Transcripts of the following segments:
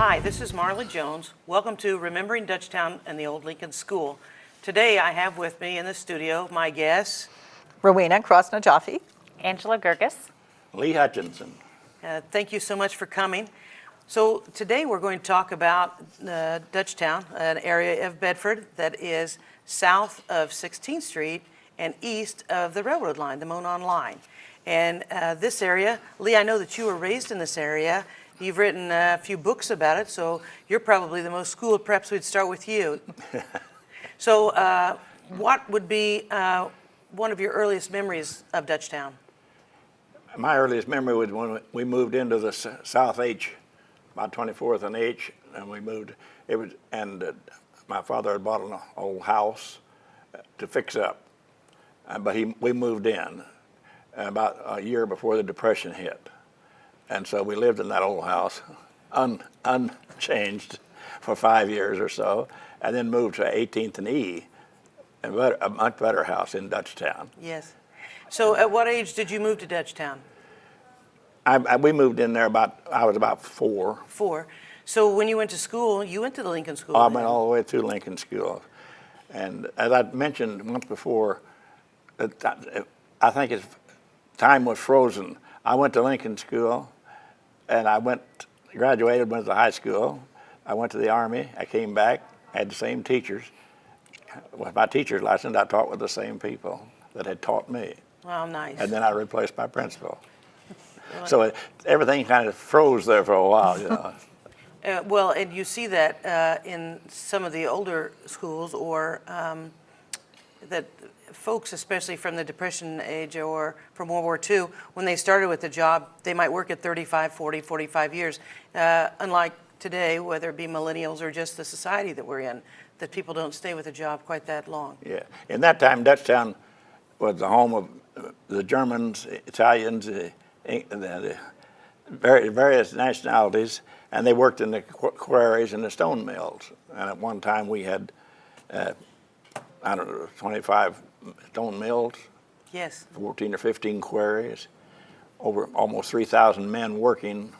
Hi, this is Marla Jones. Welcome to Remembering Dutchtown and the Old Lincoln School. Today I have with me in the studio my guests, Rowena, Cross-Najai. Angela Girgis. Lee Hutchinson. Thank you so much for coming. So today we're going to talk about Dutchtown, an area of Bedford that is south of 16th Street and east of the railroad line, the Monon line. And this area, Lee, I know that you were raised in this area. You've written a few books about it, so you're probably the most schooled. Perhaps we'd start with you. So what would be one of your earliest memories of Dutchtown? My earliest memory was when we moved into the South H, about 24th and H, and we moved. My father had bought an old house to fix up, but we moved in about a year before the Depression hit, and so we lived in that old house, unchanged, for 5 years or so, and then moved to 18th and E, a much better house in Dutchtown. Yes. So at what age did you move to Dutchtown? We moved in there I was about 4. 4. So when you went to school, you went to the Lincoln School? I went all the way through Lincoln School. And as I mentioned once before, I think time was frozen. I went to Lincoln School, and graduated, went to high school. I went to the Army. I came back, had the same teachers. With my teacher's license, I taught with the same people that had taught me. Wow, nice. And then I replaced my principal. So everything kind of froze there for a while, you know. Well, and you see that in some of the older schools, or that folks, especially from the Depression age or from World War II, when they started with the job, they might work at 35, 40, 45 years. Unlike today, whether it be millennials or just the society that we're in, that people don't stay with a job quite that long. Yeah. In that time, Dutchtown was the home of the Germans, Italians, the various nationalities, and they worked in the quarries and the stone mills. And at one time we had, 25 stone mills, yes, 14 or 15 quarries, over almost 3,000 men working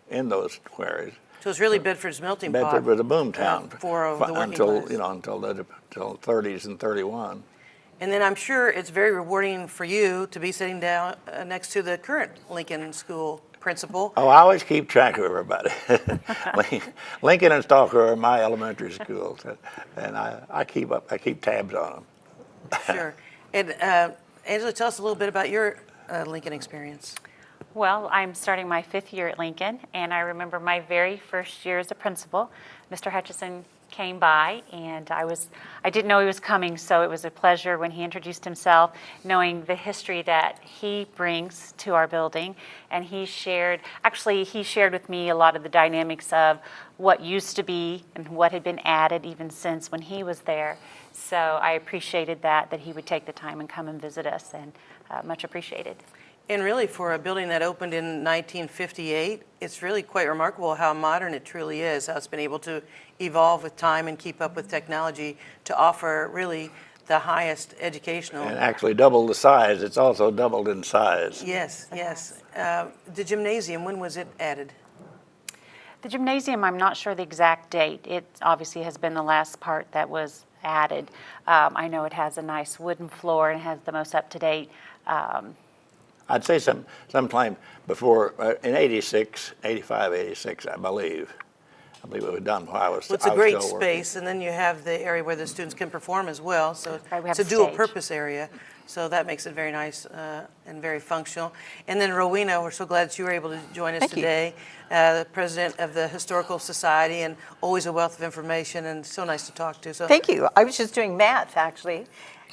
in those quarries. So it's really Bedford's melting pot. Bedford was a boom town for the working until class. Until the 30s and 31. And then I'm sure it's very rewarding for you to be sitting down next to the current Lincoln School principal. Oh, I always keep track of everybody. Lincoln and Stalker are my elementary schools, and I keep tabs on them. Sure. And Angela, tell us a little bit about your Lincoln experience. Well, I'm starting my 5th year at Lincoln, and I remember my very first year as a principal. Mr. Hutchinson came by, and I didn't know he was coming, so it was a pleasure when he introduced himself, knowing the history that he brings to our building. And he shared with me a lot of the dynamics of what used to be and what had been added even since when he was there. So I appreciated that he would take the time and come and visit us, and much appreciated. And really, for a building that opened in 1958, it's really quite remarkable how modern it truly is, how it's been able to evolve with time and keep up with technology to offer really the highest educational. And actually doubled the size. It's also doubled in size. Yes, yes. The gymnasium, when was it added? The gymnasium, I'm not sure the exact date. It obviously has been the last part that was added. I know it has a nice wooden floor and has the most up-to-date. I'd say sometime before, in 86, 85, 86, I believe. I believe it was done while I was Well, it's a great still space, and then you have the area where the students can perform as well. So Right, we it's have a the dual stage. purpose area. So that makes it very nice and very functional. And then Rowena, we're so glad that you were able to join us Thank you. today. The president of the Historical Society, and always a wealth of information, and so nice to talk to. So Thank you. I was just doing math, actually.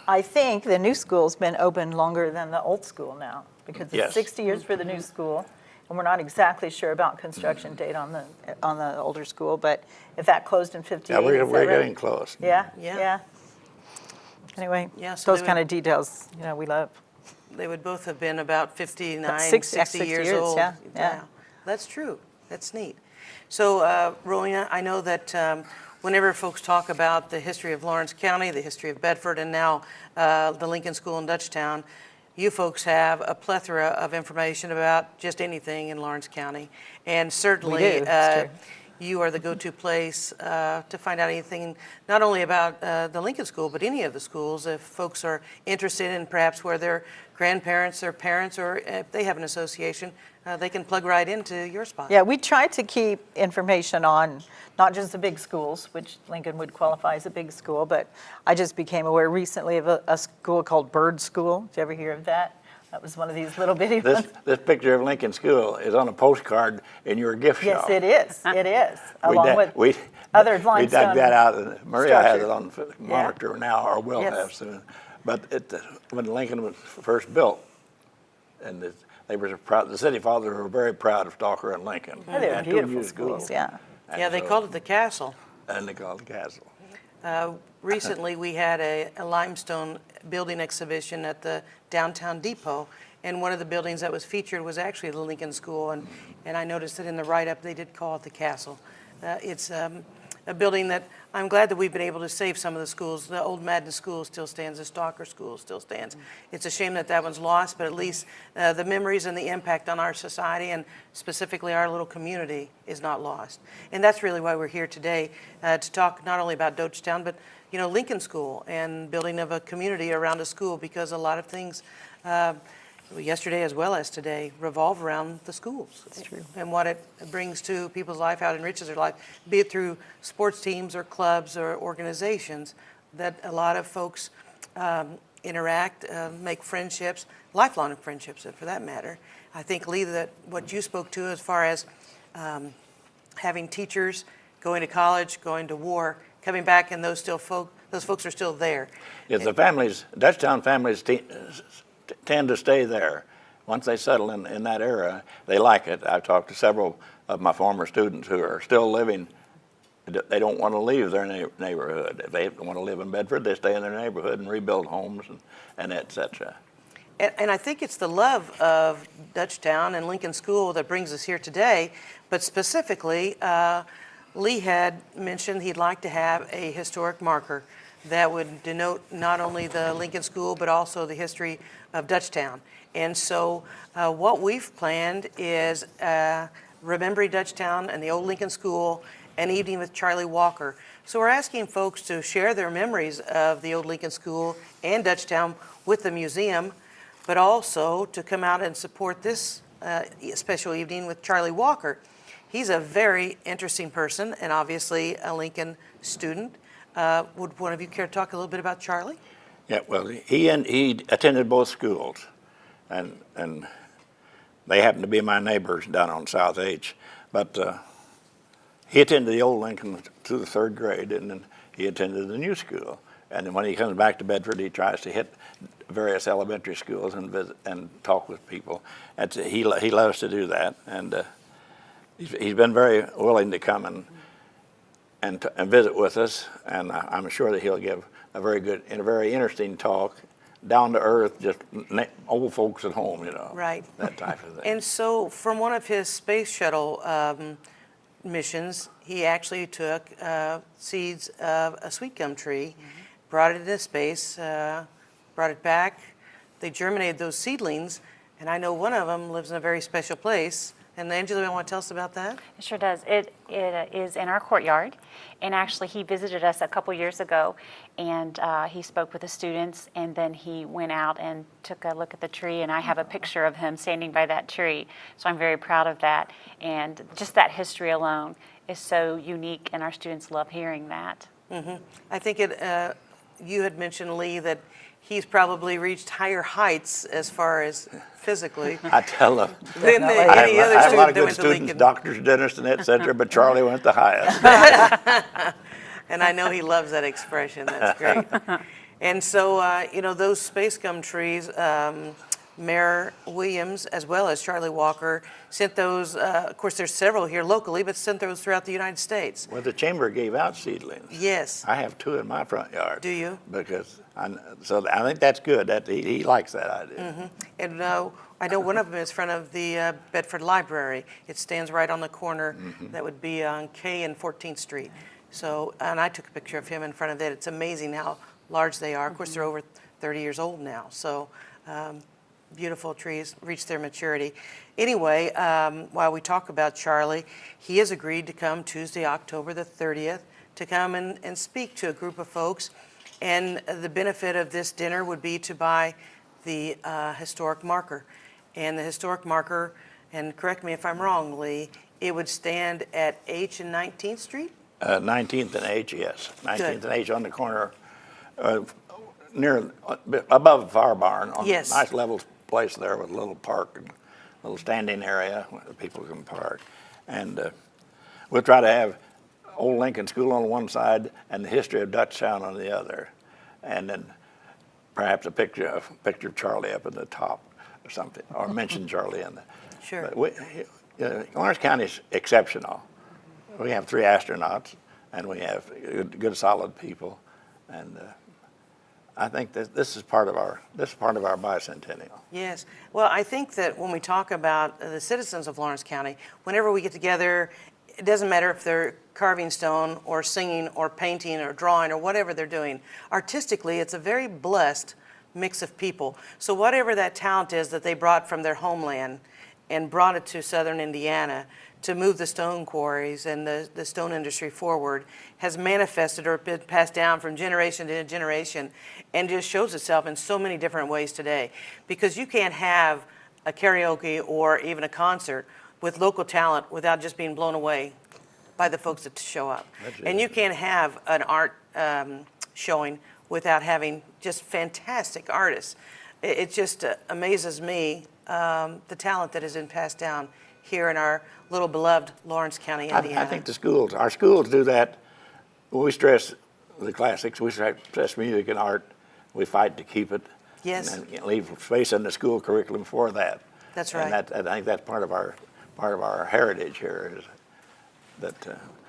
I think the new school's been open longer than the old school now, because it's Yes. 60 years for the new school, and we're not exactly sure about construction date on the older school, but if that closed in 58, Yeah, we're is that right? getting close. Yeah, Yeah. yeah. Anyway, Yeah, so those they kind would- of details, we love. they would both have been about 59, About 60, 60 years years, old. yeah, yeah. That's true. That's neat. So, Rowena, I know that whenever folks talk about the history of Lawrence County, the history of Bedford, and now the Lincoln School in Dutchtown, you folks have a plethora of information about just anything in Lawrence County. And certainly, We do, it's true. you are the go-to place to find out anything, not only about the Lincoln School, but any of the schools. If folks are interested in perhaps where their grandparents or parents, or if they have an association, they can plug right into your spot. Yeah, we try to keep information on not just the big schools, which Lincoln would qualify as a big school, but I just became aware recently of a school called Bird School. Did you ever hear of that? That was one of these little bitty ones. This picture of Lincoln School is on a postcard in your gift Yes, shop. it is. It is. Along with other limestone We dug that out, and Maria has it on structures. monitor now, or will Yes. have soon. But when Lincoln was first built, and they were proud, the city fathers were very proud of Stalker and Lincoln. Oh, they were And two beautiful new schools, yeah. And Yeah, they so- called it the castle. And they called it the castle. Recently, we had a limestone building exhibition at the downtown depot, and one of the buildings that was featured was actually the Lincoln School, and I noticed that in the write-up, they did call it the castle. It's a building that I'm glad that we've been able to save some of the schools. The old Madden School still stands, the Stalker School still stands. It's a shame that that one's lost, but at least the memories and the impact on our society, and specifically our little community, is not lost. And that's really why we're here today, to talk not only about Dutchtown, but Lincoln School and building of a community around a school, because a lot of things yesterday as well as today revolve around the schools. That's true. And what it brings to people's life, how it enriches their life, be it through sports teams or clubs or organizations, that a lot of folks interact, make friendships, lifelong friendships for that matter. I think, Lee, that what you spoke to as far as having teachers going to college, going to war, coming back, and those folks are still there. Yeah, the families, Dutchtown families tend to stay there. Once they settle in that era, they like it. I've talked to several of my former students who are still living. They don't want to leave their neighborhood. If they want to live in Bedford, they stay in their neighborhood and rebuild homes and et cetera. And I think it's the love of Dutchtown and Lincoln School that brings us here today, but specifically, Lee had mentioned he'd like to have a historic marker that would denote not only the Lincoln School, but also the history of Dutchtown. And so what we've planned is remembering Dutchtown and the old Lincoln School, an evening with Charlie Walker. So we're asking folks to share their memories of the old Lincoln School and Dutchtown with the museum, but also to come out and support this special evening with Charlie Walker. He's a very interesting person and obviously a Lincoln student. Would one of you care to talk a little bit about Charlie? Yeah, well, he attended both schools, and they happened to be my neighbors down on South H. But he attended the old Lincoln to the third grade, and then he attended the new school. And then when he comes back to Bedford, he tries to hit various elementary schools and visit and talk with people. And he loves to do that, and he's been very willing to come and visit with us, and I'm sure that he'll give a very good and a very interesting talk, down to earth, just old folks at home, Right. that type of thing. And so from one of his space shuttle missions, he actually took seeds of a sweet gum tree, brought it into space, brought it back. They germinated those seedlings, and I know one of them lives in a very special place. And Angela, you want to tell us about that? It sure does. It is in our courtyard, and actually he visited us a couple years ago, and he spoke with the students, and then he went out and took a look at the tree, and I have a picture of him standing by that tree, so I'm very proud of that. And just that history alone is so unique, and our students love hearing that. I think you had mentioned, Lee, that he's probably reached higher heights as far as physically I tell them, than Definitely. any other I have a lot student of that good went to students, Lincoln. doctors, dentists, and et cetera, but Charlie went the highest. And I know he loves that expression. That's great. And so, those space gum trees, Mayor Williams, as well as Charlie Walker, sent those, of course, there's several here locally, but sent those throughout the United States. Well, the chamber gave out seedlings. Yes. I have 2 in my front yard. Do you? Because so I think that's good. That he likes that idea. And I know one of them is in front of the Bedford Library. It stands right on the corner. That would be on K and 14th Street. So, and I took a picture of him in front of it. It's amazing how large they are. Of course, they're over 30 years old now. So beautiful trees reach their maturity. Anyway, while we talk about Charlie, he has agreed to come Tuesday, October the 30th, to come and speak to a group of folks. And the benefit of this dinner would be to buy the historic marker. And the historic marker, and correct me if I'm wrong, Lee, it would stand at H and 19th Street? 19th and H, yes. 19th and H on the corner, near, above the fire barn. On Yes. a nice level place there with a little park and a little standing area where people can park. And we'll try to have Old Lincoln School on one side and the history of Dutchtown on the other. And then perhaps a picture of Charlie up at the top or something, or mention Charlie in the. Sure. But Lawrence County's exceptional. We have 3 astronauts, and we have good solid people, and I think that this is part of our bicentennial. Yes. Well, I think that when we talk about the citizens of Lawrence County, whenever we get together, it doesn't matter if they're carving stone or singing or painting or drawing or whatever they're doing. Artistically, it's a very blessed mix of people. So whatever that talent is that they brought from their homeland and brought it to southern Indiana to move the stone quarries and the stone industry forward has manifested or been passed down from generation to generation and just shows itself in so many different ways today. Because you can't have a karaoke or even a concert with local talent without just being blown away by the folks that show up. And you can't have an art showing without having just fantastic artists. It just amazes me the talent that has been passed down here in our little beloved Lawrence County, Indiana. I think our schools do that. We stress the classics, we stress music and art, we fight to keep it. Yes. And leave space in the school curriculum for that. That's right. And I think that's part of our heritage here is that.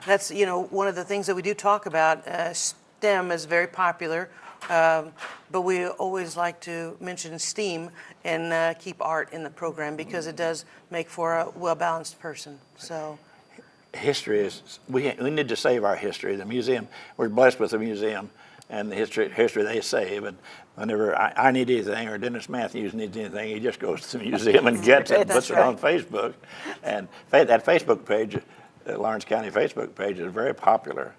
That's, one of the things that we do talk about. STEM is very popular, but we always like to mention STEAM and keep art in the program because it does make for a well-balanced person. So, history is, we need to save our history. The museum, we're blessed with a museum and the history they save. And whenever I need anything or Dennis Matthews needs anything, he just goes to the museum and gets it and puts it on Facebook. And that Facebook page, the Lawrence County Facebook page, is very popular.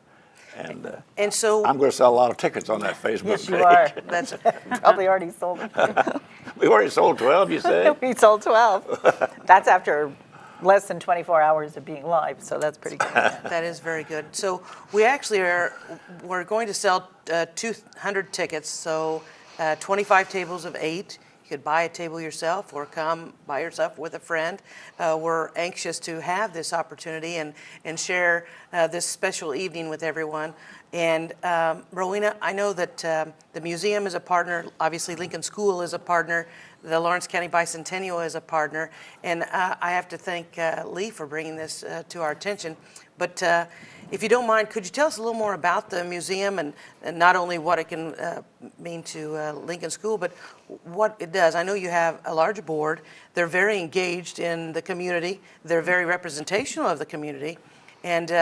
And so I'm going to sell a lot of tickets on that Facebook Yes, you page. are. that's Probably already sold it. We've already sold 12, you say? We sold 12. That's after less than 24 hours of being live, so that's pretty good. that is very good. So we actually we're going to sell 200 tickets. So 25 tables of 8. You could buy a table yourself or come by yourself with a friend. We're anxious to have this opportunity and share this special evening with everyone. And Rowena, I know that the museum is a partner. Obviously, Lincoln School is a partner. The Lawrence County Bicentennial is a partner. And I have to thank Lee for bringing this to our attention. But if you don't mind, could you tell us a little more about the museum and not only what it can mean to Lincoln School, but what it does? I know you have a large board. They're very engaged in the community. They're very representational of the community. And,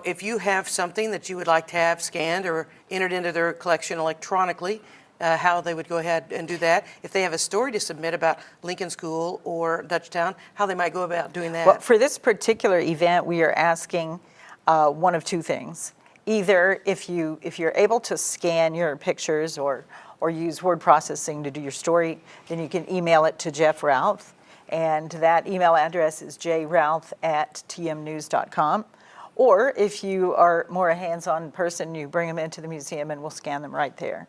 if you have something that you would like to have scanned or entered into their collection electronically, how they would go ahead and do that. If they have a story to submit about Lincoln School or Dutchtown, how they might go about doing that. Well, for this particular event, we are asking one of two things. Either if you're able to scan your pictures or use word processing to do your story, then you can email it to Jeff Routh, and that email address is jrouth@tmnews.com. Or if you are more a hands-on person, you bring them into the museum and we'll scan them right there.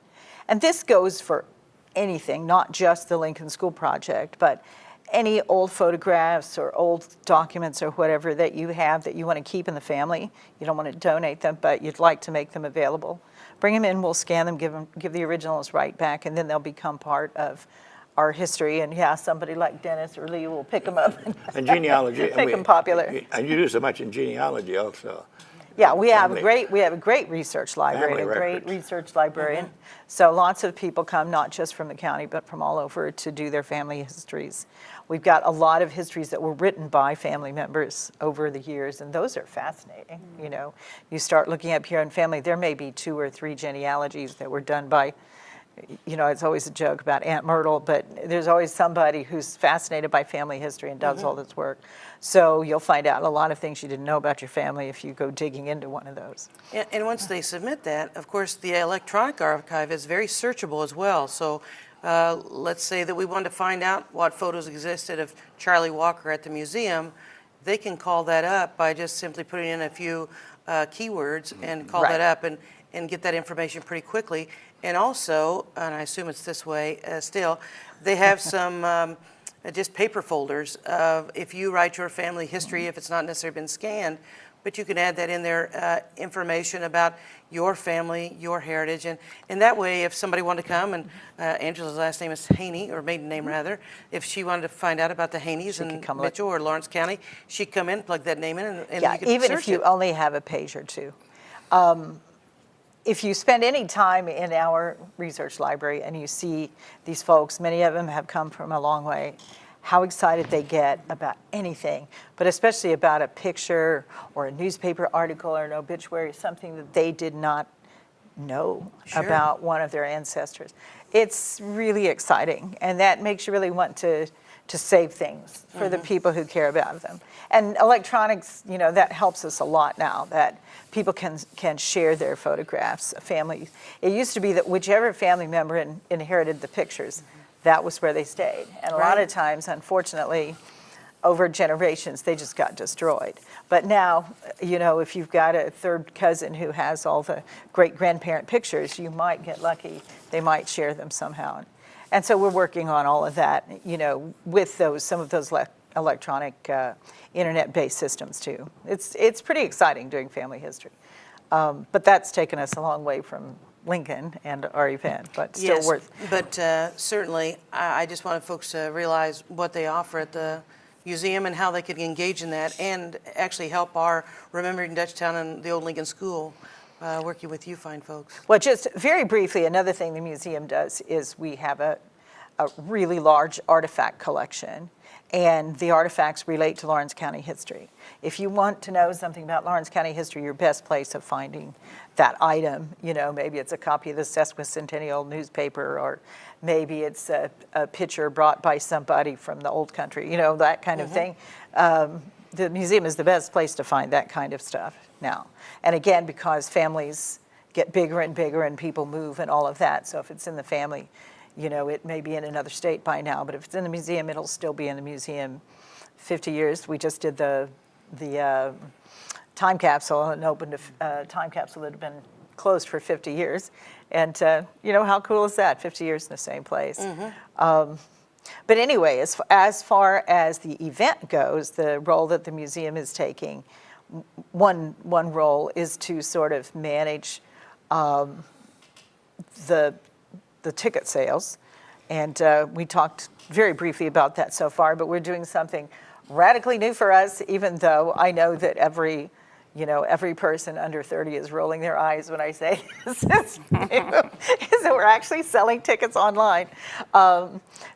And this goes for anything, not just the Lincoln School Project, but any old photographs or old documents or whatever that you have that you want to keep in the family. You don't want to donate them, but you'd like to make them available. Bring them in, we'll scan them, give the originals right back, and then they'll become part of our history. And yeah, somebody like Dennis or Lee will pick them up And genealogy. make them popular. And you do so much in genealogy also. Yeah, we have Family. a great research library, Family a great records. research librarian. So lots of people come, not just from the county, but from all over to do their family histories. We've got a lot of histories that were written by family members over the years, and those are fascinating. You start looking up here in family, there may be 2 or 3 genealogies that were done by you know, it's always a joke about Aunt Myrtle, but there's always somebody who's fascinated by family history and does all this work. So you'll find out a lot of things you didn't know about your family if you go digging into one of those. And once they submit that, of course, the electronic archive is very searchable as well. So let's say that we want to find out what photos existed of Charlie Walker at the museum. They can call that up by just simply putting in a few keywords and call that up and get that information pretty quickly. And also, and I assume it's this way still, they have some just paper folders of if you write your family history, if it's not necessarily been scanned, but you can add that in there, information about your family, your heritage. And that way, if somebody wanted to come, and Angela's last name is Haney, or maiden name rather, if she wanted to find out about the Haneys in Mitchell or Lawrence County, she'd come in, plug that name in, and Yeah, you could even search if you it. only have a page or two. If you spend any time in our research library and you see these folks, many of them have come from a long way, how excited they get about anything, but especially about a picture or a newspaper article or an obituary, something that they did not know about one of their ancestors. It's really exciting, and that makes you really want to save things for the people who care about them. And electronics, you know, that helps us a lot now, that people can share their photographs, family. It used to be that whichever family member inherited the pictures, that was where they stayed. And a lot of times, unfortunately, over generations, they just got destroyed. But now, you know, if you've got a third cousin who has all the great-grandparent pictures, you might get lucky. They might share them somehow. And so we're working on all of that, you know, with some of those electronic internet-based systems too. It's pretty exciting doing family history. But that's taken us a long way from Lincoln and our event, but still Yes, worth. but certainly, I just wanted folks to realize what they offer at the museum and how they could engage in that and actually help our Remembering Dutchtown and the Old Lincoln School working with you fine folks. Well, just very briefly, another thing the museum does is we have a really large artifact collection, and the artifacts relate to Lawrence County history. If you want to know something about Lawrence County history, your best place of finding that item, you know, maybe it's a copy of the sesquicentennial newspaper, or maybe it's a picture brought by somebody from the old country, you know, that kind of thing. The museum is the best place to find that kind of stuff now. And again, because families get bigger and bigger and people move and all of that, so if it's in the family, you know, it may be in another state by now, but if it's in the museum, it'll still be in the museum. 50 years, we just did the time capsule and opened a time capsule that had been closed for 50 years. And, you know, how cool is that, 50 years in the same place? But anyway, as far as the event goes, the role that the museum is taking, one role is to sort of manage the ticket sales. And we talked very briefly about that so far, but we're doing something radically new for us, even though I know that every person under 30 is rolling their eyes when I say this is new, is that we're actually selling tickets online.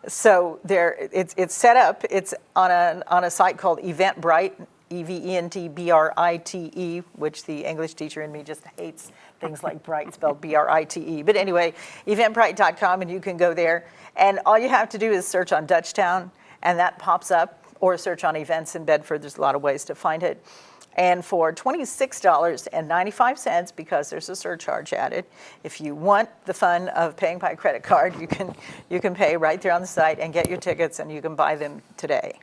So it's set up, it's on a site called Eventbrite, EVENTBRITE, which the English teacher in me just hates things like bright spelled BRITE. But anyway, eventbrite.com, and you can go there. And all you have to do is search on Dutchtown, and that pops up, or search on events in Bedford. There's a lot of ways to find it. And for $26.95, because there's a surcharge added, if you want the fun of paying by credit card, you can pay right there on the site and get your tickets, and you can buy them today.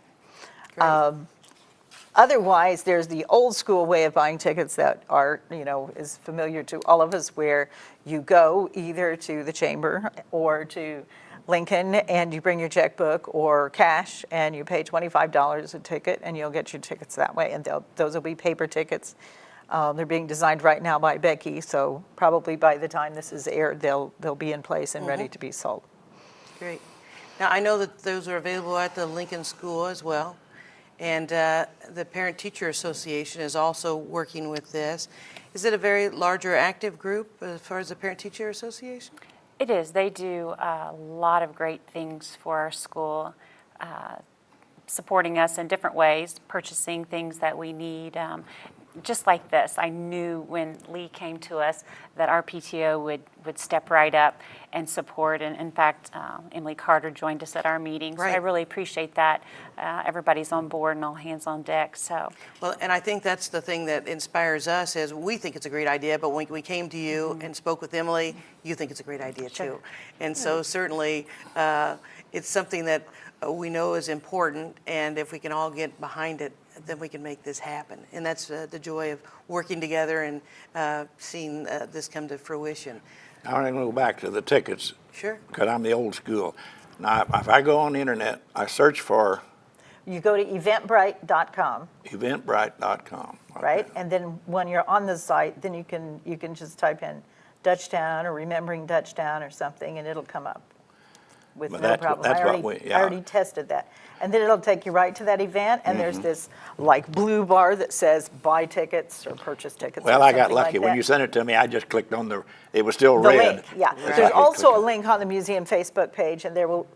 Otherwise, there's the old school way of buying tickets that are, you know, is familiar to all of us, where you go either to the chamber or to Lincoln and you bring your checkbook or cash and you pay $25 a ticket and you'll get your tickets that way. And those will be paper tickets. They're being designed right now by Becky, so probably by the time this is aired, they'll be in place and ready to be sold. Great. Now, I know that those are available at the Lincoln School as well. And the Parent-Teacher Association is also working with this. Is it a very large or active group as far as the Parent-Teacher Association? It is. They do a lot of great things for our school, supporting us in different ways, purchasing things that we need. just like this. I knew when Lee came to us that our PTO would step right up and support. And in fact, Emily Carter joined us at our meeting. So I Right. really appreciate that. Everybody's on board and all hands on deck. So Well, and I think that's the thing that inspires us is we think it's a great idea, but when we came to you and spoke with Emily, you think it's a great idea too. And so certainly it's something that we know is important, and if we can all get behind it, then we can make this happen. And that's the joy of working together and seeing this come to fruition. I want to go back to the tickets. Sure. Because I'm the old school. Now, if I go on the internet, I search for You go to eventbrite.com, eventbrite.com. right? And then when you're on the site, then you can just type in Dutchtown or Remembering Dutchtown or something, and it'll come up with But no that's- problem. that's I what already, we- I already tested that. And then it'll take you right to that event, and Mm-hmm. there's this like blue bar that says buy tickets or purchase tickets. Well, or I got something like lucky. When that. you sent it to me, I just clicked on it was still The red. link, yeah. So I There's could also click a link on the museum Facebook page, and there will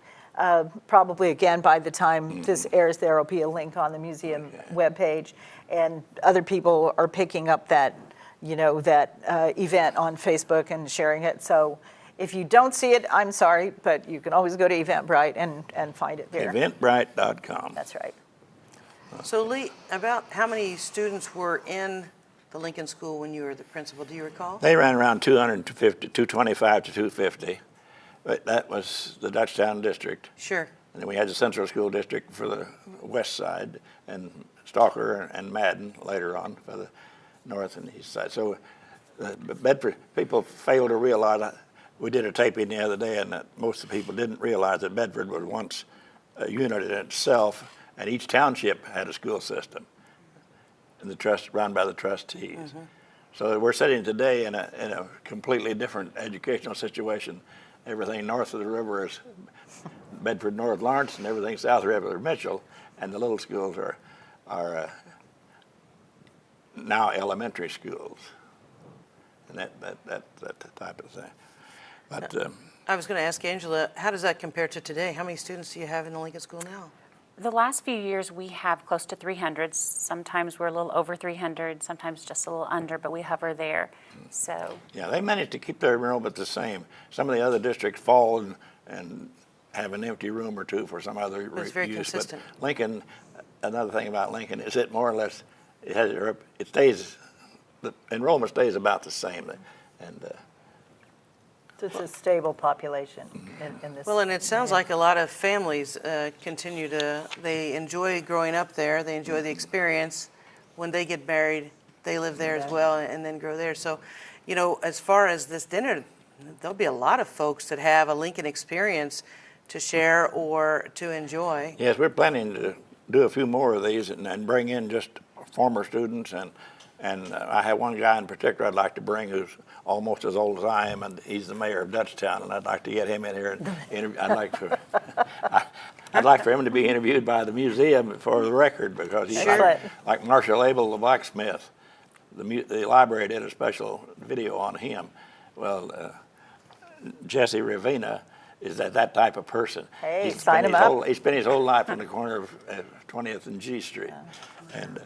probably, again, by the time this airs, there will be a link on the museum webpage, and other people are picking up that, that event on Facebook and sharing it. So if you don't see it, I'm sorry, but you can always go to Eventbrite and find it there. Eventbrite.com. That's right. So Lee, about how many students were in the Lincoln School when you were the principal? Do you recall? They ran around 225 to 250. But that was the Dutchtown district. Sure. And then we had the Central School District for the west side, and Stalker and Madden later on for the north and east side. So Bedford, people fail to realize, we did a taping the other day, and that most of the people didn't realize that Bedford was once a unit in itself, and each township had a school system, and the trust run by the trustees. Mm-hmm. So we're sitting today in a completely different educational situation. Everything north of the river is Bedford North Lawrence, and everything south of the river is Mitchell, and the little schools are now elementary schools, and that type of thing. But I was going to ask Angela, how does that compare to today? How many students do you have in the Lincoln School now? the last few years, we have close to 300. Sometimes we're a little over 300, sometimes just a little under, but we hover there. So yeah, they managed to keep their enrollment the same. Some of the other districts fall and have an empty room or two for some other It's very use. consistent. But Lincoln, another thing about Lincoln is it more or less, it stays, the enrollment stays about the same. And It's a stable population in this. Well, and it sounds like a lot of families they enjoy growing up there, they enjoy the experience. When they get married, they live there as well and then grow there. So, you know, as far as this dinner, there'll be a lot of folks that have a Lincoln experience to share or to enjoy. yes, we're planning to do a few more of these and bring in just former students and I have one guy in particular I'd like to bring who's almost as old as I am, and he's the mayor of Dutchtown, and I'd like to get him in here and interview. I'd like for him to be interviewed by the museum for the record, because he's like Marshall Abel, the blacksmith. The library did a special video on him. Well, Jesse Rowena is that type of person. Hey, sign him up. He spent his whole life in the corner of 20th and G Street. And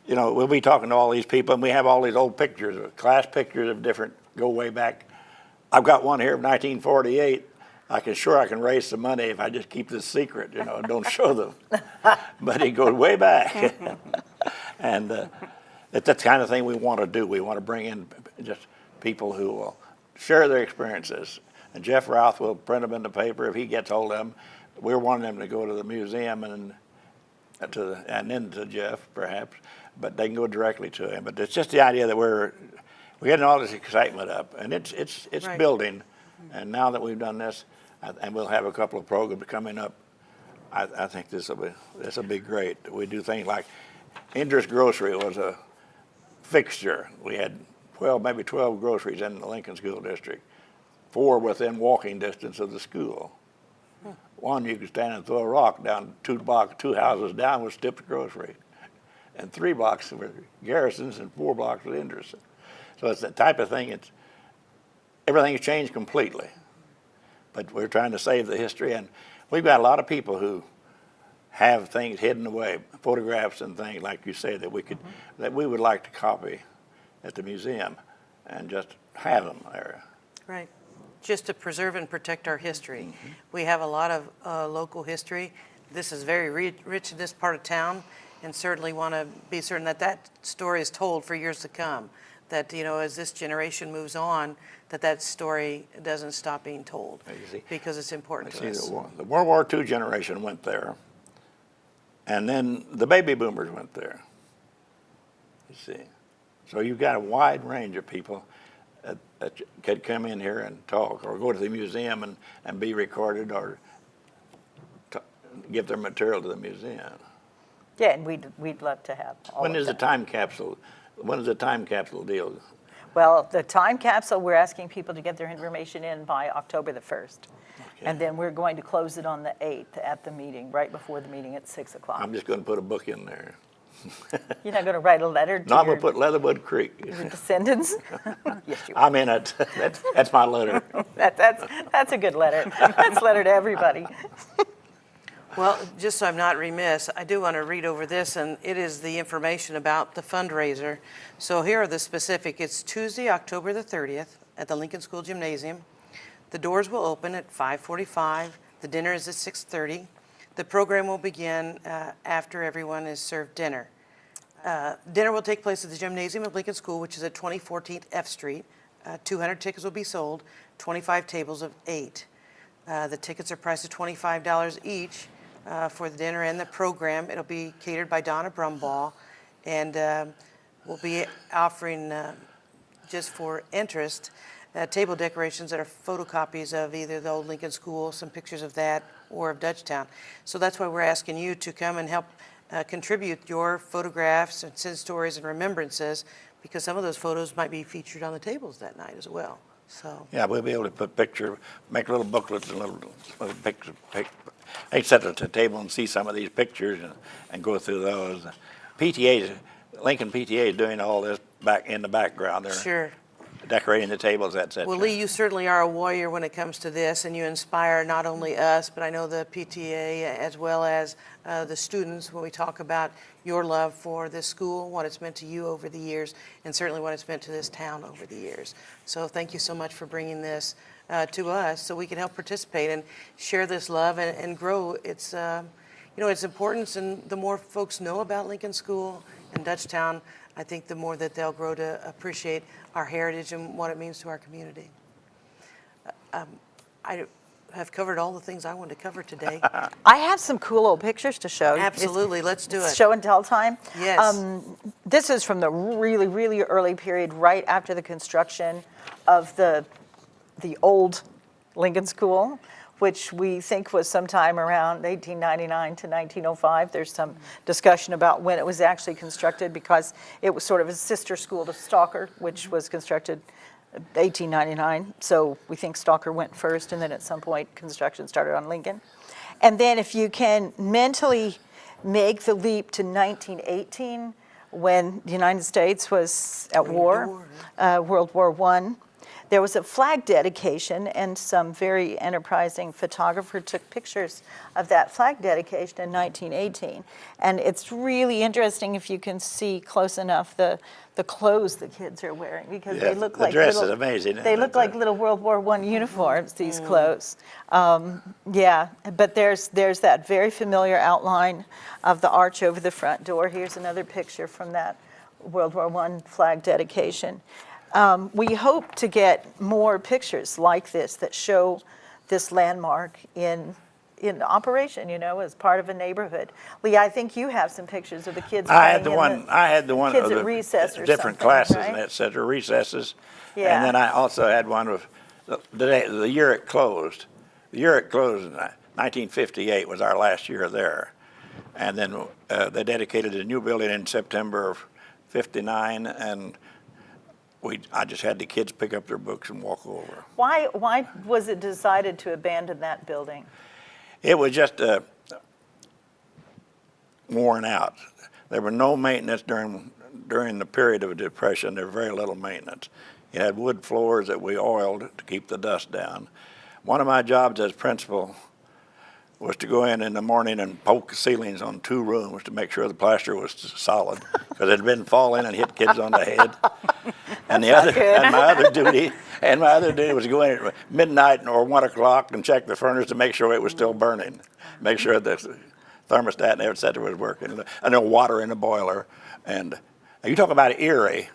you know, we'll be talking to all these people, and we have all these old pictures, class pictures of different, go way back. I've got one here of 1948. I can raise some money if I just keep this secret, you know, and don't show them. But it goes way back. And it's the kind of thing we want to do. We want to bring in just people who will share their experiences. And Jeff Routh will print them in the paper if he gets hold of them. We're wanting them to go to the museum and then to Jeff, perhaps. But they can go directly to him. But it's just the idea that we're getting all this excitement up, and it's Right. building. And now that we've done this, and we'll have a couple of programs coming up, I think this will be great. We do things like Indra's Grocery was a fixture. We had 12 groceries in the Lincoln School District, 4 within walking distance of the school. One, you could stand and throw a rock down 2 houses down was Stipp's Grocery. And 3 blocks were Garrison's and 4 blocks was Indra's. So it's that type of thing. Everything's changed completely. But we're trying to save the history. And we've got a lot of people who have things hidden away, photographs and things like you say that we would like to copy at the museum and just have them there. Right. Just to preserve and protect our history. We have a lot of local history. This is very rich in this part of town, and certainly want to be certain that that story is told for years to come. That, you know, as this generation moves on, that story doesn't stop being told, because it's important to us. The World War II generation went there, and then the baby boomers went there. You see. So you've got a wide range of people that could come in here and talk, or go to the museum and be recorded, or give their material to the museum. Yeah, and we'd love to have all When of is the that. time capsule? When is the time capsule deal? Well, the time capsule, we're asking people to get their information in by October the 1st. Okay. And then we're going to close it on the 8th at the meeting, right before the meeting at 6 o'clock. I'm just going to put a book in there. You're not going to write a letter to No, I'm your, going to put Leatherwood Creek. your descendants? Yes, you I'm in it. That's my letter. That's a good letter. That's a letter to everybody. Well, just so I'm not remiss, I do want to read over this, and it is the information about the fundraiser. So here are the specific. It's Tuesday, October the 30th at the Lincoln School Gymnasium. The doors will open at 5:45. The dinner is at 6:30. The program will begin after everyone is served dinner. Dinner will take place at the Gymnasium of Lincoln School, which is at 2014 F Street. 200 tickets will be sold, 25 tables of 8. The tickets are priced at $25 each for the dinner and the program. It'll be catered by Donna Brumbaugh, and we'll be offering, just for interest, table decorations that are photocopies of either the old Lincoln School, some pictures of that, or of Dutchtown. So that's why we're asking you to come and help contribute your photographs and send stories and remembrances, because some of those photos might be featured on the tables that night as well. So Yeah, we'll be able to put make little booklets and little pictures. They sit at the table and see some of these pictures and go through those. Lincoln PTA is doing all this back in the background. They're sure. decorating the tables, etc. Well, Lee, you certainly are a warrior when it comes to this, and you inspire not only us, but I know the PTA as well as the students when we talk about your love for this school, what it's meant to you over the years, and certainly what it's meant to this town over the years. So thank you so much for bringing this to us so we can help participate and share this love and grow its, its importance. And the more folks know about Lincoln School and Dutchtown, I think the more that they'll grow to appreciate our heritage and what it means to our community. I have covered all the things I wanted to cover today. I have some cool old pictures to show. Absolutely, let's do it. Show and tell time. Yes. This is from the really, really early period, right after the construction of the old Lincoln School, which we think was sometime around 1899 to 1905. There's some discussion about when it was actually constructed, because it was sort of a sister school to Stalker, which was constructed 1899. So we think Stalker went first, and then at some point construction started on Lincoln. And then if you can mentally make the leap to 1918, when the United States was at war, World War I, there was a flag dedication, and some very enterprising photographer took pictures of that flag dedication in 1918. And it's really interesting if you can see close enough the clothes the kids are wearing, because they look like dress little, is amazing. They look like little World War I uniforms, these clothes. Yeah, but there's that very familiar outline of the arch over the front door. Here's another picture from that World War I flag dedication. We hope to get more pictures like this that show this landmark in operation, as part of a neighborhood. Lee, I think you have some pictures of the kids. I had the one kids of at the recess or different something, classes right? and etc. Recesses, Yeah. and then I also had one of the year it closed. The year it closed in 1958 was our last year there, and then they dedicated a new building in September of '59, and I just had the kids pick up their books and walk over. Why was it decided to abandon that building? It was just worn out. There were no maintenance during the period of the Depression. There was very little maintenance. You had wood floors that we oiled to keep the dust down. One of my jobs as principal was to go in the morning and poke the ceilings on 2 rooms to make sure the plaster was solid, because it had been falling and hit kids on the head. And my other duty was to go in at midnight or 1 o'clock and check the furnace to make sure it was still burning, make sure the thermostat and et cetera was working, and then water in the boiler. And you talk about eerie.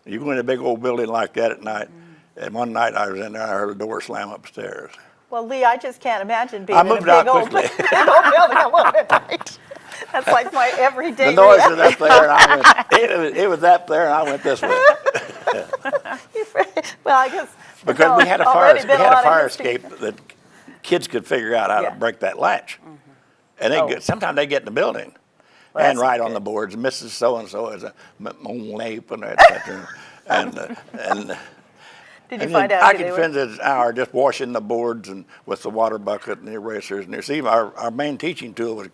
You go in a big old building like that at night, and one night I was in there, I heard a door slam upstairs. Well, Lee, I just can't imagine being I in a moved big out old, quickly. big old building alone at night. That's like my everyday The noise was reality. up there, and I went, it was up there, and I went this way. Well, I guess. Because we had a already been a lot of fire history. escape that kids could figure out how Yeah. to break that latch. And sometimes they get in the building Well, and that's write on good. the boards, Mrs. So-and-so is a lape and et cetera. and Did you and find then out I who they could were? spend an hour just washing the boards and with the water bucket and the erasers. And see, our main teaching tool was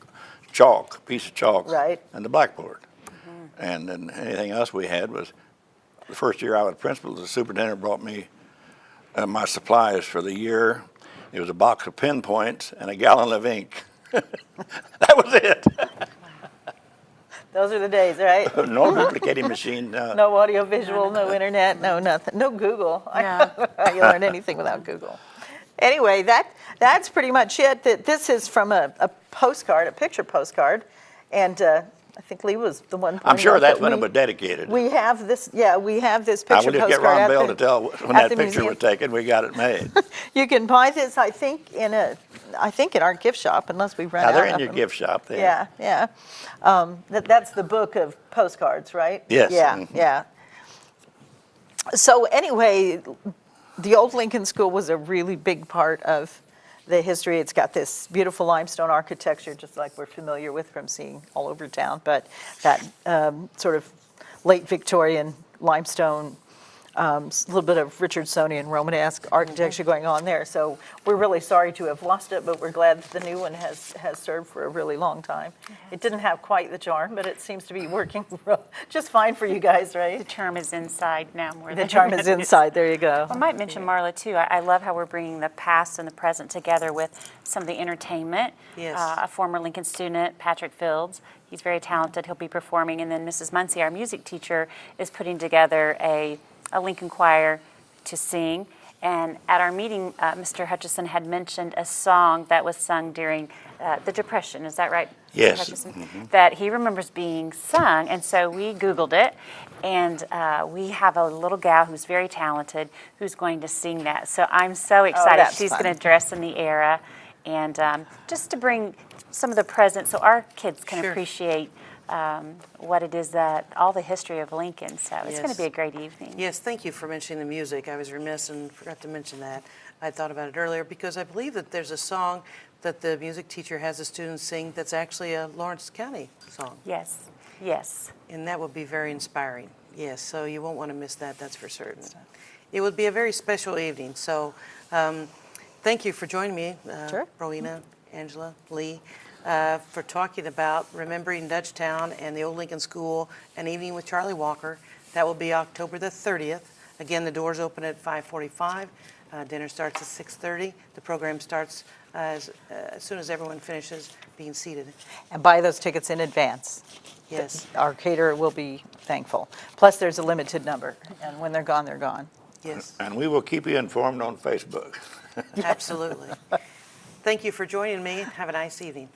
chalk, a piece of chalk, Right. and the blackboard. And then anything else we had was, the first year I was principal, the superintendent brought me my supplies for the year. It was a box of pen points and a gallon of ink. That was it. Those are the days, right? No duplicating machine. No audio visual, no internet, no nothing, no Google. No. You learn anything without Google. Anyway, that's pretty much it. This is from a postcard, a picture postcard, and I think Lee was the one. I'm pointing sure out that's that when it was dedicated. We have this, we have this I picture will just get postcard Ron at Bell the- to tell when at that the picture museum. was taken. We got it made. You can buy this, I think, in our gift shop, unless we run Now out they're of in your them. gift shop there. Yeah, yeah. That's the book of postcards, right? Yes. Yeah, Mhm. yeah. So anyway, the old Lincoln School was a really big part of the history. It's got this beautiful limestone architecture, just like we're familiar with from seeing all over town, but that sort of late Victorian limestone, a little bit of Richardsonian Romanesque architecture going on there. So we're really sorry to have lost it, but we're glad that the new one has served for a really long time. It didn't have quite the charm, but it seems to be working just fine for you guys, The right? charm is inside now more The than charm is inside, there you go. I might mention Marla too. I love how we're bringing the past and the present together with some of the entertainment. Yes. A former Lincoln student, Patrick Fields, he's very talented. He'll be performing, and then Mrs. Muncie, our music teacher, is putting together a Lincoln choir to sing. And at our meeting, Mr. Hutchinson had mentioned a song that was sung during the Depression. Is that right, Mr. Yes. Hutchinson? That he remembers being sung, and so we Googled it, and we have a little gal who's very talented who's going to sing that. So I'm so excited. that's She's fun. going to dress in the era, and just to bring some of the present so our kids can Sure. appreciate what it is that all the history of Lincoln. So it's going Yes. to be a great evening. Yes, thank you for mentioning the music. I was remiss and forgot to mention that. I thought about it earlier because I believe that there's a song that the music teacher has the students sing that's actually a Lawrence County song. Yes, yes. And that would be very inspiring. Yes, so you won't want to miss that, that's for certain. It would be a very special evening. So thank you for joining me, Sure. Rowena, Angela, Lee, for talking about remembering Dutchtown and the old Lincoln School, an evening with Charlie Walker. That will be October the 30th. Again, the doors open at 5:45. Dinner starts at 6:30. The program starts as soon as everyone finishes being seated. And buy those tickets in advance. Yes, Our caterer will be thankful. Plus, there's a limited number, and when they're gone, they're gone. yes, And we will keep you informed on Facebook. absolutely. Thank you for joining me. Have a nice evening.